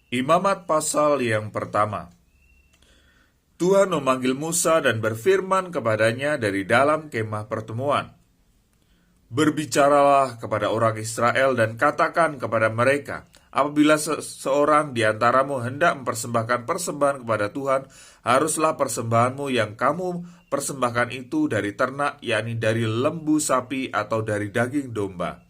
Imamat pasal yang pertama. Tuhan memanggil Musa dan berfirman kepadanya dari dalam kemah pertemuan. Berbicaralah kepada orang Israel dan katakan kepada mereka, apabila seorang di antaramu hendak mempersembahkan persembahan kepada Tuhan, haruslah persembahanmu yang kamu persembahkan itu dari ternak, yakni dari lembu sapi atau dari daging domba.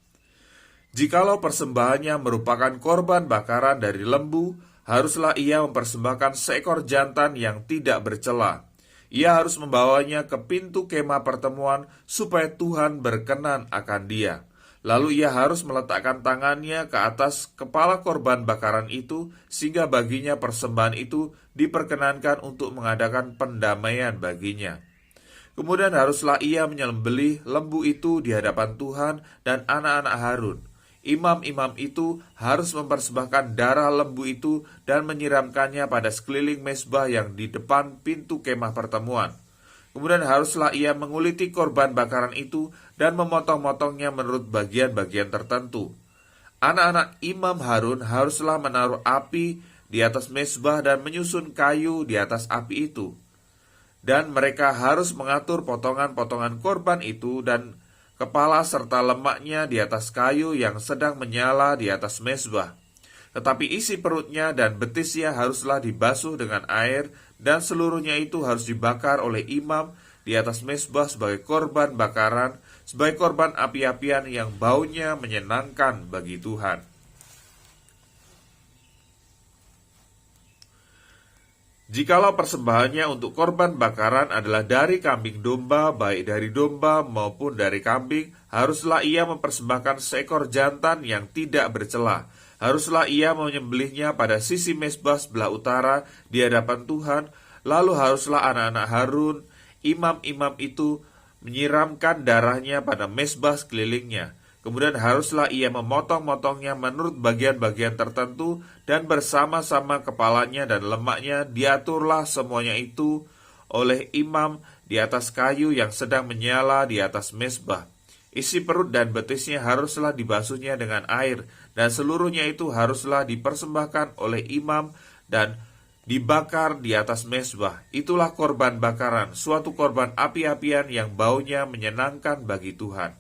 Jikalau persembahannya merupakan korban bakaran dari lembu, haruslah ia mempersembahkan seekor jantan yang tidak bercela. Ia harus membawanya ke pintu kemah pertemuan supaya Tuhan berkenan akan dia. Lalu ia harus meletakkan tangannya ke atas kepala korban bakaran itu, sehingga baginya persembahan itu diperkenankan untuk mengadakan pendamaian baginya. Kemudian haruslah ia menyembelih lembu itu di hadapan Tuhan dan anak-anak Harun. Imam-imam itu harus mempersembahkan darah lembu itu dan menyiramkannya pada sekeliling mezbah yang di depan pintu kemah pertemuan. Kemudian haruslah ia menguliti korban bakaran itu dan memotong-motongnya menurut bagian-bagian tertentu. Anak-anak Imam Harun haruslah menaruh api di atas mezbah dan menyusun kayu di atas api itu. Dan mereka harus mengatur potongan-potongan korban itu dan kepala serta lemaknya di atas kayu yang sedang menyala di atas mezbah. Tetapi isi perutnya dan betisnya haruslah dibasuh dengan air, dan seluruhnya itu harus dibakar oleh imam di atas mezbah sebagai korban bakaran, sebagai korban api-apian yang baunya menyenangkan bagi Tuhan. Jikalau persembahannya untuk korban bakaran adalah dari kambing domba, baik dari domba maupun dari kambing, haruslah ia mempersembahkan seekor jantan yang tidak bercela. Haruslah ia menyembelihnya pada sisi mezbah sebelah utara di hadapan Tuhan. Lalu haruslah anak-anak Harun, imam-imam itu, menyiramkan darahnya pada mezbah sekelilingnya. Kemudian haruslah ia memotong-motongnya menurut bagian-bagian tertentu, dan bersama-sama kepalanya dan lemaknya diaturlah semuanya itu oleh imam di atas kayu yang sedang menyala di atas mezbah. Isi perut dan betisnya haruslah dibasuhnya dengan air, dan seluruhnya itu haruslah dipersembahkan oleh imam dan dibakar di atas mezbah. Itulah korban bakaran, suatu korban api-apian yang baunya menyenangkan bagi Tuhan.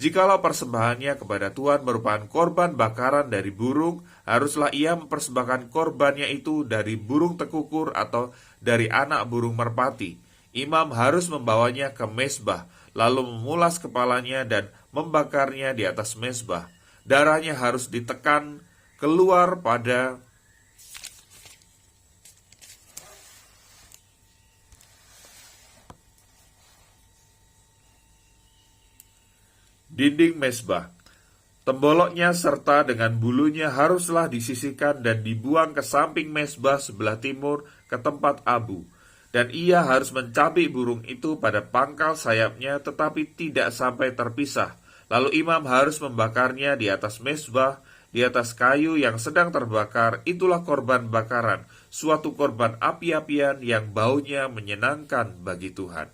Jikalau persembahannya kepada Tuhan merupakan korban bakaran dari burung, haruslah ia mempersembahkan korbannya itu dari burung tekukur atau dari anak burung merpati. Imam harus membawanya ke mezbah, lalu memulas kepalanya dan membakarnya di atas mezbah. Darahnya harus ditekan keluar pada dinding mezbah. Temboloknya serta dengan bulunya haruslah disisihkan dan dibuang ke samping mezbah sebelah timur ke tempat abu. Dan ia harus mencabik burung itu pada pangkal sayapnya, tetapi tidak sampai terpisah. Lalu imam harus membakarnya di atas mezbah, di atas kayu yang sedang terbakar. Itulah korban bakaran, suatu korban api-apian yang baunya menyenangkan bagi Tuhan.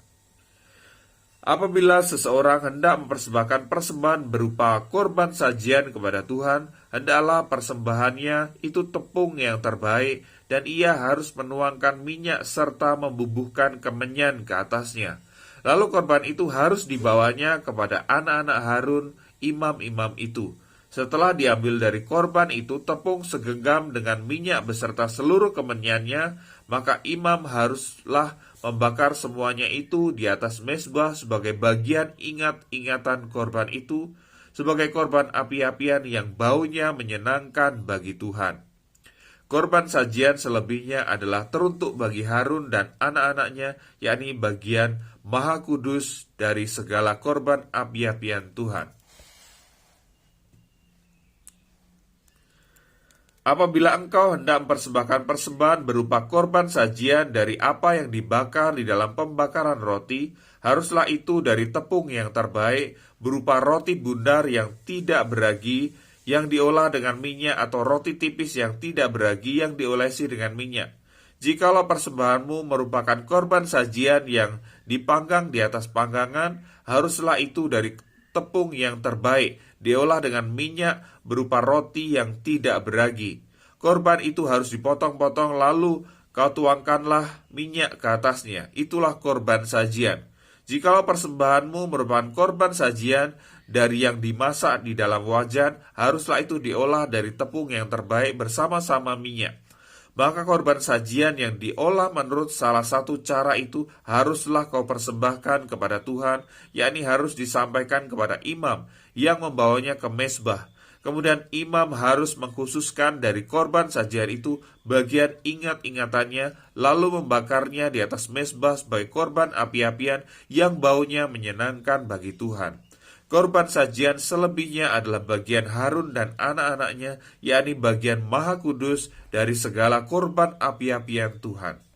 Apabila seseorang hendak mempersembahkan persembahan berupa korban sajian kepada Tuhan, hendaklah persembahannya itu tepung yang terbaik, dan ia harus menuangkan minyak serta membubuhkan kemenyan ke atasnya. Lalu korban itu harus dibawanya kepada anak-anak Harun, imam-imam itu. Setelah diambil dari korban itu tepung segenggam dengan minyak beserta seluruh kemenyannya, maka imam haruslah membakar semuanya itu di atas mezbah sebagai bagian ingat-ingatan korban itu, sebagai korban api-apian yang baunya menyenangkan bagi Tuhan. Korban sajian selebihnya adalah teruntuk bagi Harun dan anak-anaknya, yakni bagian maha kudus dari segala korban api-apian Tuhan. Apabila engkau hendak mempersembahkan persembahan berupa korban sajian dari apa yang dibakar di dalam pembakaran roti, haruslah itu dari tepung yang terbaik, berupa roti bundar yang tidak beragi, yang diolah dengan minyak, atau roti tipis yang tidak beragi, yang diolesi dengan minyak. Jikalau persembahanmu merupakan korban sajian yang dipanggang di atas panggangan, haruslah itu dari tepung yang terbaik, diolah dengan minyak berupa roti yang tidak beragi. Korban itu harus dipotong-potong, lalu kau tuangkanlah minyak ke atasnya. Itulah korban sajian. Jikalau persembahanmu merupakan korban sajian dari yang dimasak di dalam wajan, haruslah itu diolah dari tepung yang terbaik bersama-sama minyak. Maka korban sajian yang diolah menurut salah satu cara itu haruslah kau persembahkan kepada Tuhan, yakni harus disampaikan kepada imam yang membawanya ke mezbah. Kemudian imam harus mengkhususkan dari korban sajian itu bagian ingat-ingatannya, lalu membakarnya di atas mezbah sebagai korban api-apian yang baunya menyenangkan bagi Tuhan. Korban sajian selebihnya adalah bagian Harun dan anak-anaknya, yakni bagian Maha Kudus dari segala korban api-apian Tuhan.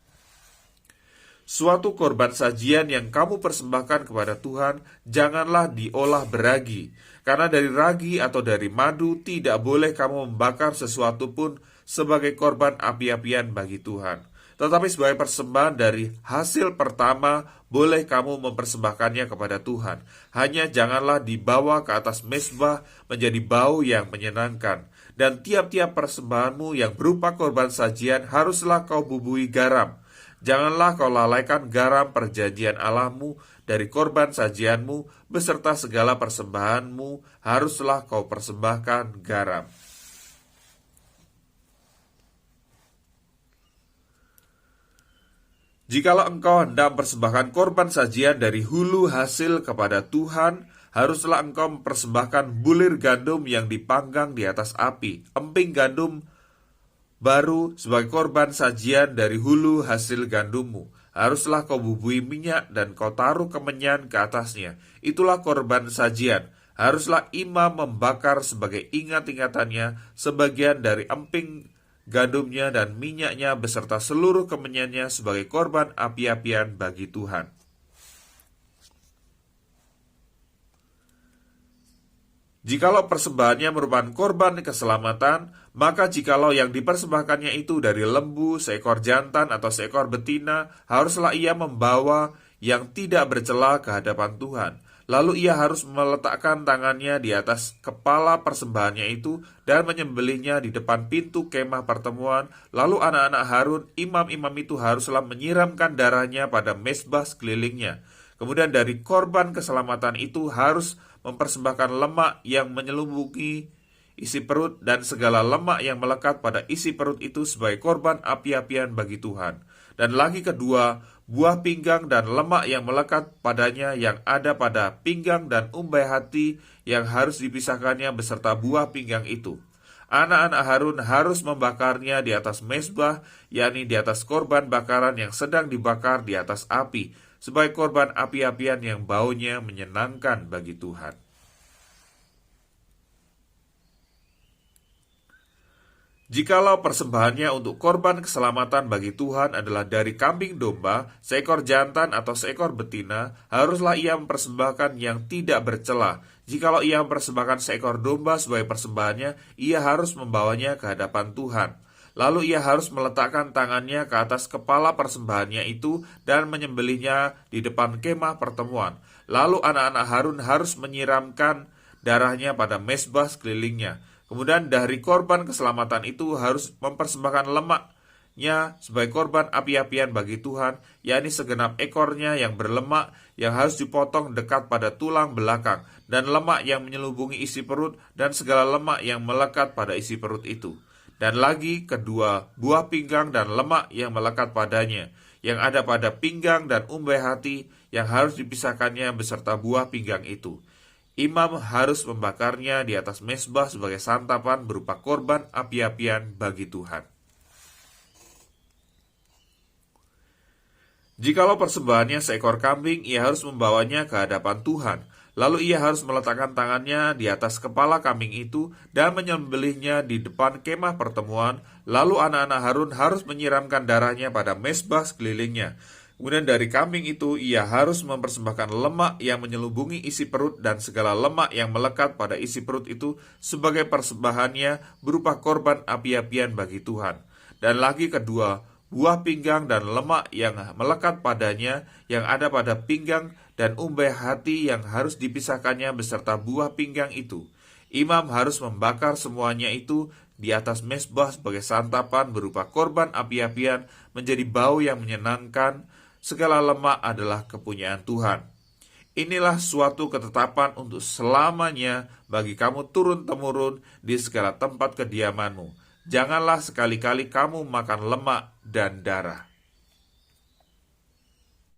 Suatu korban sajian yang kamu persembahkan kepada Tuhan, janganlah diolah beragi, karena dari ragi atau dari madu tidak boleh kamu membakar sesuatu pun sebagai korban api-apian bagi Tuhan. Tetapi sebagai persembahan dari hasil pertama, boleh kamu mempersembahkannya kepada Tuhan. Hanya janganlah dibawa ke atas mezbah menjadi bau yang menyenangkan. Dan tiap-tiap persembahanmu yang berupa korban sajian haruslah kau bubuhi garam. Janganlah kau lalaikan garam perjanjian Allahmu dari korban sajianmu, beserta segala persembahanmu haruslah kau persembahkan garam. Jikalau engkau hendak mempersembahkan korban sajian dari hulu hasil kepada Tuhan, haruslah engkau mempersembahkan bulir gandum yang dipanggang di atas api, emping gandum baru sebagai korban sajian dari hulu hasil gandummu. Haruslah kau bubuhi minyak dan kau taruh kemenyan ke atasnya. Itulah korban sajian. Haruslah imam membakar sebagai ingat-ingatannya sebagian dari emping gandumnya dan minyaknya beserta seluruh kemenyannya sebagai korban api-apian bagi Tuhan. Jikalau persembahannya merupakan korban keselamatan, maka jikalau yang dipersembahkannya itu dari lembu, seekor jantan, atau seekor betina, haruslah ia membawa yang tidak bercela ke hadapan Tuhan. Lalu ia harus meletakkan tangannya di atas kepala persembahannya itu dan menyembelihnya di depan pintu kemah pertemuan. Lalu anak-anak Harun, imam-imam itu haruslah menyiramkan darahnya pada mezbah sekelilingnya. Kemudian dari korban keselamatan itu harus mempersembahkan lemak yang menyelubungi isi perut dan segala lemak yang melekat pada isi perut itu sebagai korban api-apian bagi Tuhan. Dan lagi kedua, buah pinggang dan lemak yang melekat padanya yang ada pada pinggang dan umbai hati yang harus dipisahkannya beserta buah pinggang itu. Anak-anak Harun harus membakarnya di atas mezbah, yakni di atas korban bakaran yang sedang dibakar di atas api, sebagai korban api-apian yang baunya menyenangkan bagi Tuhan. Jikalau persembahannya untuk korban keselamatan bagi Tuhan adalah dari kambing domba, seekor jantan atau seekor betina, haruslah ia mempersembahkan yang tidak bercela. Jikalau ia mempersembahkan seekor domba sebagai persembahannya, ia harus membawanya ke hadapan Tuhan. Lalu ia harus meletakkan tangannya ke atas kepala persembahannya itu dan menyembelihnya di depan kemah pertemuan. Lalu anak-anak Harun harus menyiramkan darahnya pada mezbah sekelilingnya. Kemudian dari korban keselamatan itu harus mempersembahkan lemaknya sebagai korban api-apian bagi Tuhan, yakni segenap ekornya yang berlemak yang harus dipotong dekat pada tulang belakang, dan lemak yang menyelubungi isi perut, dan segala lemak yang melekat pada isi perut itu. Dan lagi kedua, buah pinggang dan lemak yang melekat padanya, yang ada pada pinggang dan umbai hati yang harus dipisahkannya beserta buah pinggang itu. Imam harus membakarnya di atas mezbah sebagai santapan berupa korban api-apian bagi Tuhan. Jikalau persembahannya seekor kambing, ia harus membawanya ke hadapan Tuhan. Lalu ia harus meletakkan tangannya di atas kepala kambing itu dan menyembelihnya di depan kemah pertemuan. Lalu anak-anak Harun harus menyiramkan darahnya pada mezbah sekelilingnya. Kemudian dari kambing itu ia harus mempersembahkan lemak yang menyelubungi isi perut dan segala lemak yang melekat pada isi perut itu sebagai persembahannya berupa korban api-apian bagi Tuhan. Dan lagi kedua, buah pinggang dan lemak yang melekat padanya yang ada pada pinggang dan umbai hati yang harus dipisahkannya beserta buah pinggang itu. Imam harus membakar semuanya itu di atas mezbah sebagai santapan berupa korban api-apian menjadi bau yang menyenangkan. Segala lemak adalah kepunyaan Tuhan. Inilah suatu ketetapan untuk selamanya bagi kamu turun-temurun di segala tempat kediamanmu. Janganlah sekali-kali kamu makan lemak dan darah.